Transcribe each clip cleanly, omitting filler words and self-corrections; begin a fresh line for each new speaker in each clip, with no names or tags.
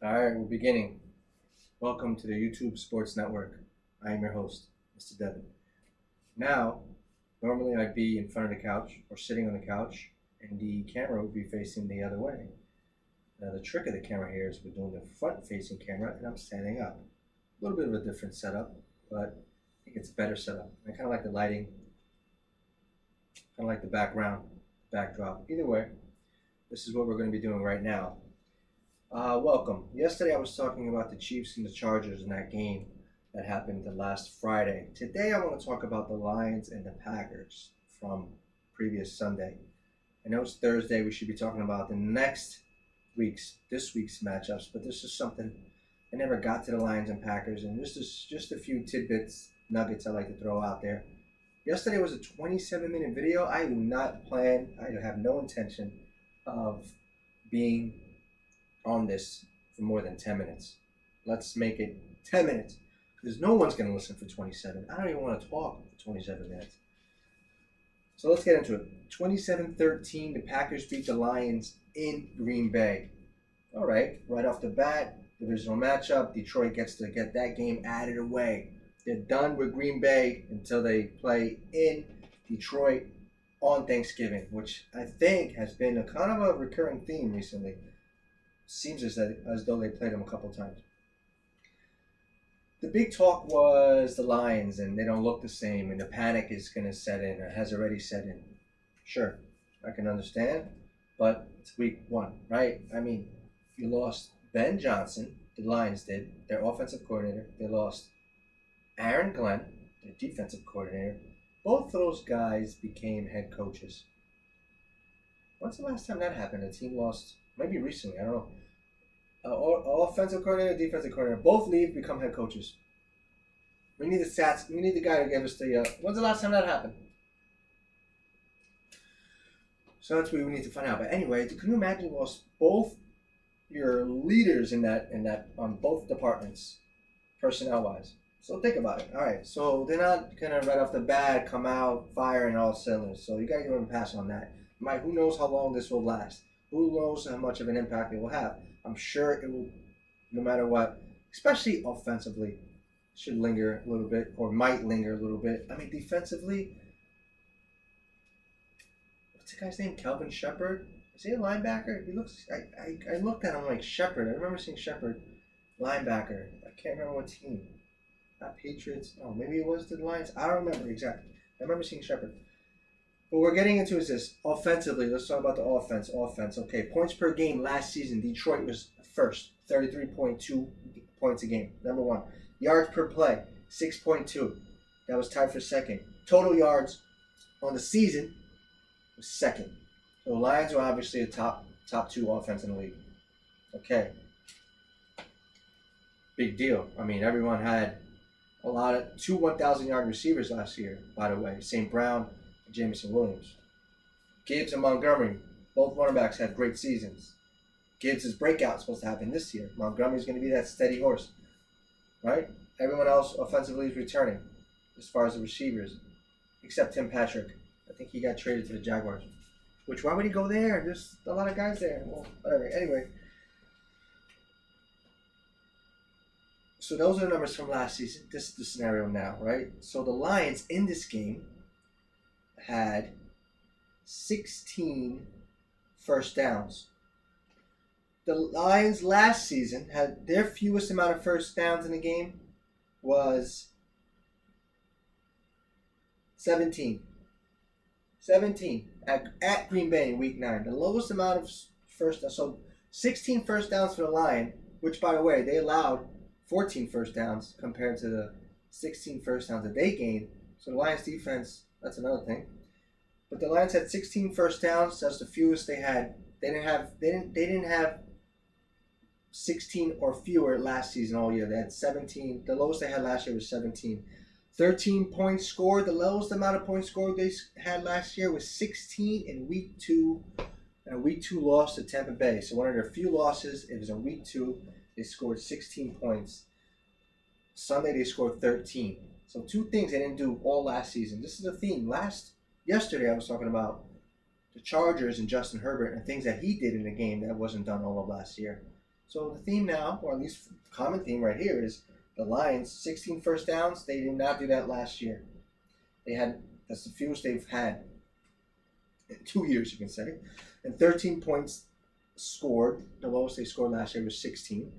All right, we're beginning. Welcome to the YouTube Sports Network. I am your host, Mr. Devin. Now, normally I'd be in front of the couch or sitting on the couch, and the camera would be facing the other way. Now, the trick of the camera here is we're doing the front-facing camera, and I'm standing up. A little bit of a different setup, but I think it's a better setup. I kind of like the lighting, kind of like the background, backdrop. Either way, this is what we're going to be doing right now. Welcome. Yesterday I was talking about the Chiefs and the Chargers in that game that happened last Friday. Today I want to talk about the Lions and the Packers from previous Sunday. I know it's Thursday. We should be talking about this week's matchups, but this is something I never got to the Lions and Packers, and this is just a few tidbits, nuggets I like to throw out there. Yesterday was a 27-minute video. I have no intention of being on this for more than 10 minutes. Let's make it 10 minutes because no one's going to listen for 27. I don't even want to talk for 27 minutes. So let's get into it. 27-13, the Packers beat the Lions in Green Bay. All right off the bat, divisional matchup. Detroit gets to get that game added away. They're done with Green Bay until they play in Detroit on Thanksgiving, which I think has been a kind of a recurring theme recently. Seems as though they played them a couple times. The big talk was the Lions, and they don't look the same, and the panic is going to set in, or has already set in. Sure, I can understand, but it's week one, right? I mean, you lost Ben Johnson, the Lions did, their offensive coordinator. They lost Aaron Glenn, their defensive coordinator. Both of those guys became head coaches. When's the last time that happened? A team lost, maybe recently, I don't know. Offensive coordinator, defensive coordinator, both leave, become head coaches. We need the stats. We need the guy to give us the. When's the last time that happened? So that's what we need to find out. But anyway, can you imagine you lost both your leaders in that on both departments, personnel wise? So think about it. All right, so they're not gonna right off the bat come out firing all cylinders. So you gotta give them a pass on that. Who knows how long this will last? Who knows how much of an impact it will have? I'm sure it will, no matter what, especially offensively, should linger a little bit, or might linger a little bit. I mean, defensively, what's the guy's name? Kelvin Shepard? Is he a linebacker? He looks. I looked at him like Shepard. I remember seeing Shepard, linebacker. I can't remember what team. Not Patriots. Oh, maybe it was the Lions. I don't remember exactly. I remember seeing Shepard. What we're getting into is this. Offensively, let's talk about the offense. Okay, points per game last season, Detroit was first, 33.2 points a game. Number one. Yards per play, 6.2. That was tied for second. Total yards on the season was second. So the Lions were obviously a top two offense in the league. Okay. Big deal. I mean, everyone had a lot of 1,000-yard receivers last year, by the way. St. Brown, Jameson Williams. Gibbs and Montgomery, both running backs had great seasons. Gibbs' breakout is supposed to happen this year. Montgomery's going to be that steady horse, right? Everyone else offensively is returning as far as the receivers, except Tim Patrick. I think he got traded to the Jaguars. Which, why would he go there? There's a lot of guys there. Well, whatever. Anyway. So those are the numbers from last season. This is the scenario now, right? So the Lions in this game had 16 first downs. The Lions last season had their fewest amount of first downs in a game was 17. 17 at Green Bay in Week 9. The lowest amount of first downs. So 16 first downs for the Lions, which, by the way, they allowed 14 first downs compared to the 16 first downs that they gained. So the Lions defense, that's another thing. But the Lions had 16 first downs. That's the fewest they had. They didn't have 16 or fewer last season all year. They had 17. The lowest they had last year was 17. 13 points scored. The lowest amount of points scored they had last year was 16 in Week 2. And a Week 2 loss to Tampa Bay. So one of their few losses, it was in Week 2. They scored 16 points. Sunday they scored 13. So two things they didn't do all last season. This is a theme. Yesterday I was talking about the Chargers and Justin Herbert and things that he did in the game that wasn't done all of last year. So the theme now, or at least common theme right here, is the Lions 16 first downs. They did not do that last year. That's the fewest they've had in 2 years, you can say, and 13 points scored. The lowest they scored last year was 16.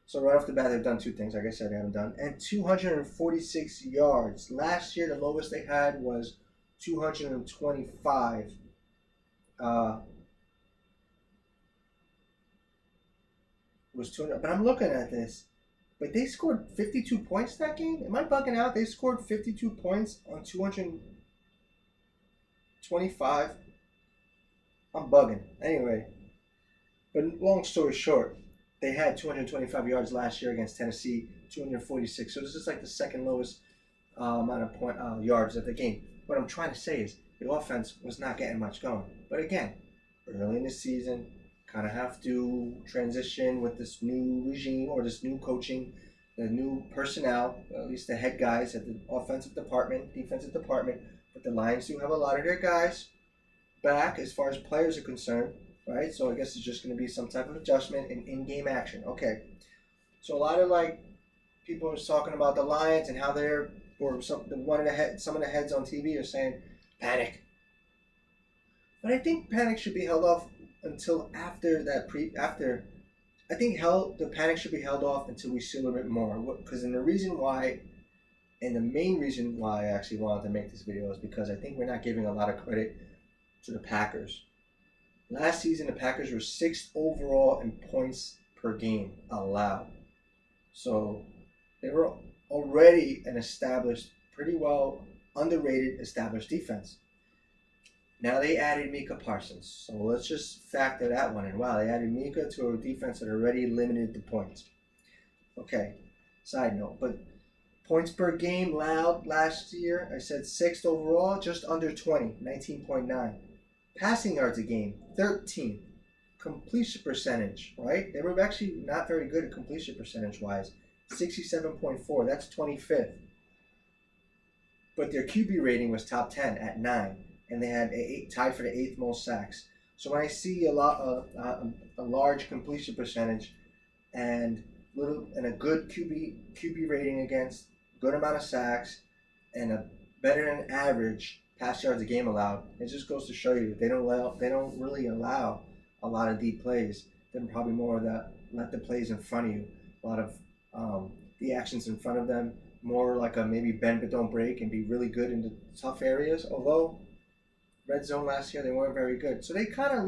So right off the bat, they've done two things. Like I said, they haven't done, and 246 yards. Last year, the lowest they had was 225. Was 200, but I'm looking at this. But they scored 52 points that game. Am I bugging out? They scored 52 points on 225. I'm bugging. Anyway, but long story short, they had 225 yards last year against Tennessee, 246. So this is like the second lowest amount of yards of the game. What I'm trying to say is the offense was not getting much going. But again, early in the season, kind of have to transition with this new regime or this new coaching, the new personnel, at least the head guys at the offensive department, defensive department. But the Lions do have a lot of their guys back as far as players are concerned, right? So I guess it's just going to be some type of adjustment in-game action. Okay. So a lot of people are talking about the Lions and how they're, or some of the heads on TV are saying panic. But I think panic should be held off until after that I think the panic should be held off until we see a little bit more. Because the main reason why I actually wanted to make this video is because I think we're not giving a lot of credit to the Packers. Last season, the Packers were 6th overall in points per game allowed. So they were already an established, pretty well underrated established defense. Now they added Micah Parsons. So let's just factor that one in. Wow, they added Micah to a defense that already limited the points. Okay, side note. But points per game allowed last year, I said 6th overall, just under 20, 19.9. Passing yards a game, 13th. Completion percentage, right? They were actually not very good at completion percentage-wise. 67.4, that's 25th. But their QB rating was top 10 at 9. And they had tied for the 8th most sacks. So when I see a large completion percentage and a good QB rating against good amount of sacks and a better than average pass yards a game allowed, it just goes to show you they don't really allow a lot of deep plays. They're probably more of that let the plays in front of you. A lot of the actions in front of them, more like a maybe bend but don't break and be really good in the tough areas. Although red zone last year, they weren't very good. So they kind of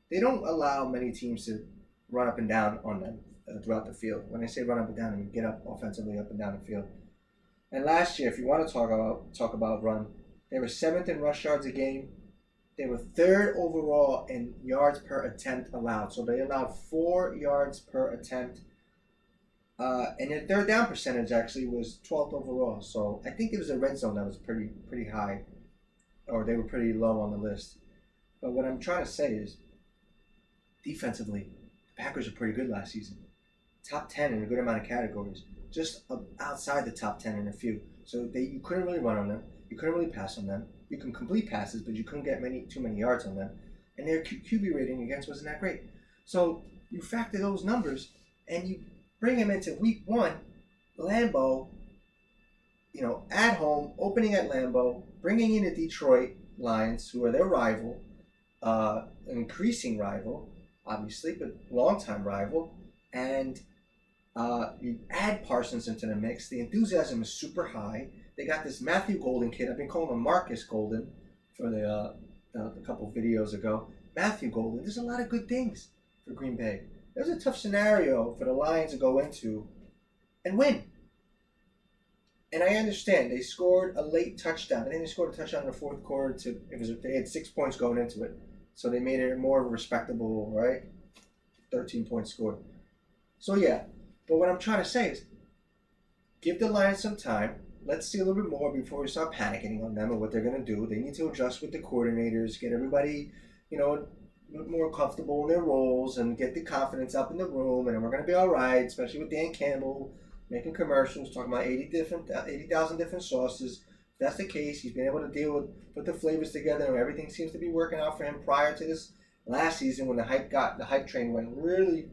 they don't allow many teams to run up and down on them throughout the field. When I say run up and down, I mean get up offensively up and down the field. And last year, if you want to talk about run, they were 7th in rush yards a game. They were 3rd overall in yards per attempt allowed. So they allowed 4 yards per attempt. And their third down percentage actually was 12th overall. So I think it was a red zone that was pretty high. Or they were pretty low on the list. But what I'm trying to say is, defensively, the Packers were pretty good last season. Top 10 in a good amount of categories. Just outside the top 10 in a few. So you couldn't really run on them. You couldn't really pass on them. You can complete passes, but you couldn't get too many yards on them. And their QB rating against wasn't that great. So you factor those numbers, and you bring them into week 1, Lambeau, at home, opening at Lambeau, bringing in the Detroit Lions, who are their rival, an increasing rival, obviously, but long-time rival, and you add Parsons into the mix. The enthusiasm is super high. They got this Matthew Golden kid. I've been calling him Marcus Golden for a couple videos ago. Matthew Golden. There's a lot of good things for Green Bay. There's a tough scenario for the Lions to go into and win. And I understand they scored a late touchdown. I think they scored a touchdown in the 4th quarter. They had 6 points going into it, so they made it more respectable, right? 13 points scored. So yeah, but what I'm trying to say is, give the Lions some time. Let's see a little bit more before we start panicking on them and what they're going to do. They need to adjust with the coordinators, get everybody, more comfortable in their roles, and get the confidence up in the room. And we're going to be all right, especially with Dan Campbell making commercials, talking about 80,000 different sauces. If that's the case, he's been able to put the flavors together, and everything seems to be working out for him prior to this last season when the hype train went really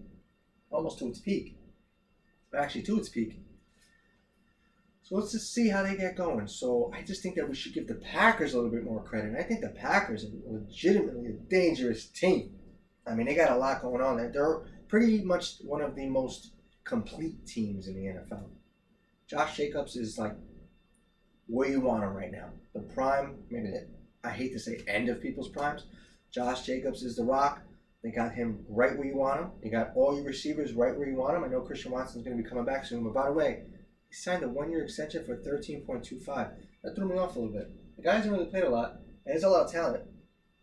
almost to its peak. Actually, to its peak. So let's just see how they get going. So I just think that we should give the Packers a little bit more credit. And I think the Packers are legitimately a dangerous team. I mean, they got a lot going on there. They're pretty much one of the most complete teams in the NFL. Josh Jacobs is like where you want him right now. The prime, I hate to say end of people's primes. Josh Jacobs is the rock. They got him right where you want him. You got all your receivers right where you want them. I know Christian Watson's going to be coming back soon. But by the way, he signed a 1-year extension for $13.25. That threw me off a little bit. The guy hasn't really played a lot, and there's a lot of talent.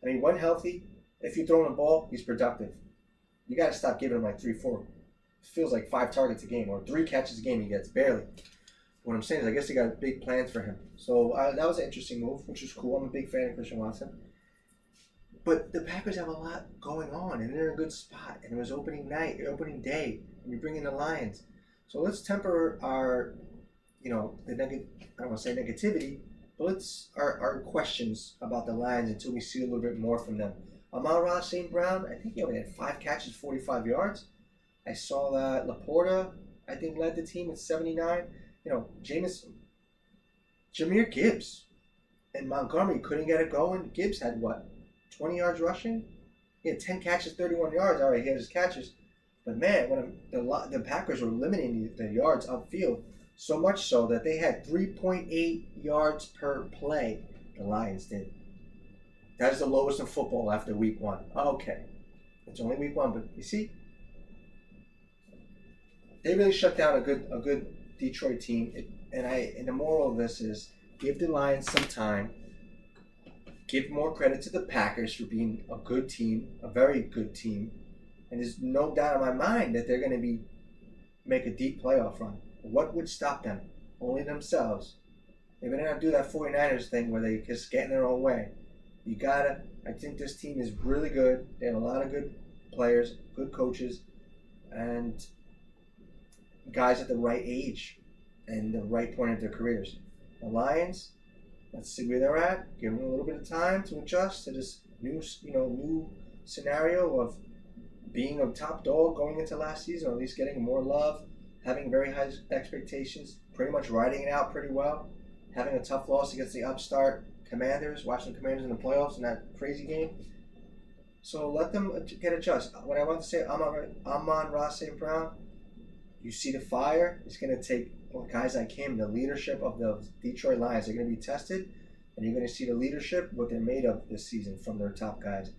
I mean, when healthy, if you throw him the ball, he's productive. You got to stop giving him like 3-4. It feels like 5 targets a game or 3 catches a game he gets, barely. What I'm saying is I guess they got big plans for him. So that was an interesting move, which was cool. I'm a big fan of Christian Watson. But the Packers have a lot going on, and they're in a good spot. And it was opening day, and you bring in the Lions. So let's temper our, I don't want to say negativity, but let's our questions about the Lions until we see a little bit more from them. Amon-Ra St. Brown, I think he only had 5 catches, 45 yards. I saw that Laporta, I think, led the team with 79. Jahmyr Gibbs and Montgomery couldn't get it going. Gibbs had 20 yards rushing? He had 10 catches, 31 yards. All right, he had his catches. But man, when the Packers were limiting the yards upfield, so much so that they had 3.8 yards per play. The Lions did. That is the lowest in football after week 1. Okay. It's only week 1, but you see, they really shut down a good Detroit team. And the moral of this is give the Lions some time. Give more credit to the Packers for being a good team, a very good team. And there's no doubt in my mind that they're going to make a deep playoff run. What would stop them? Only themselves. They're going to do that 49ers thing where they just get in their own way. I think this team is really good. They have a lot of good players, good coaches, and guys at the right age and the right point of their careers. The Lions, let's see where they're at. Give them a little bit of time to adjust to this new scenario of being a top dog going into last season, or at least getting more love, having very high expectations, pretty much riding it out pretty well, having a tough loss against the upstart Washington Commanders in the playoffs in that crazy game. So let them get adjusted. What I want to say, Amon-Ra St. Brown, you see the fire. It's going to take guys like him, the leadership of the Detroit Lions. They're going to be tested, and you're going to see the leadership, what they're made of this season from their top guys.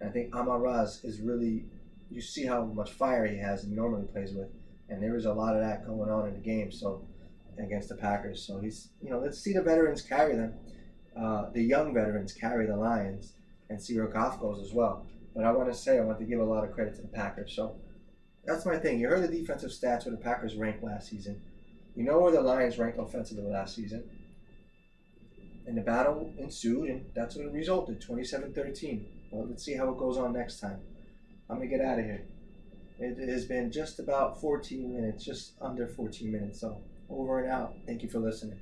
And I think Amon-Ra is really, you see how much fire he has and normally plays with, and there is a lot of that going on in the game. So against the Packers. So let's see the veterans carry them. The young veterans carry the Lions, and see where Goff goes as well. But I want to give a lot of credit to the Packers. So that's my thing. You heard the defensive stats where the Packers ranked last season. You know where the Lions ranked offensively last season. And the battle ensued, and that's what it resulted, 27-13. Well, let's see how it goes on next time. I'm going to get out of here. It has been just about 14 minutes, just under 14 minutes. So over and out. Thank you for listening.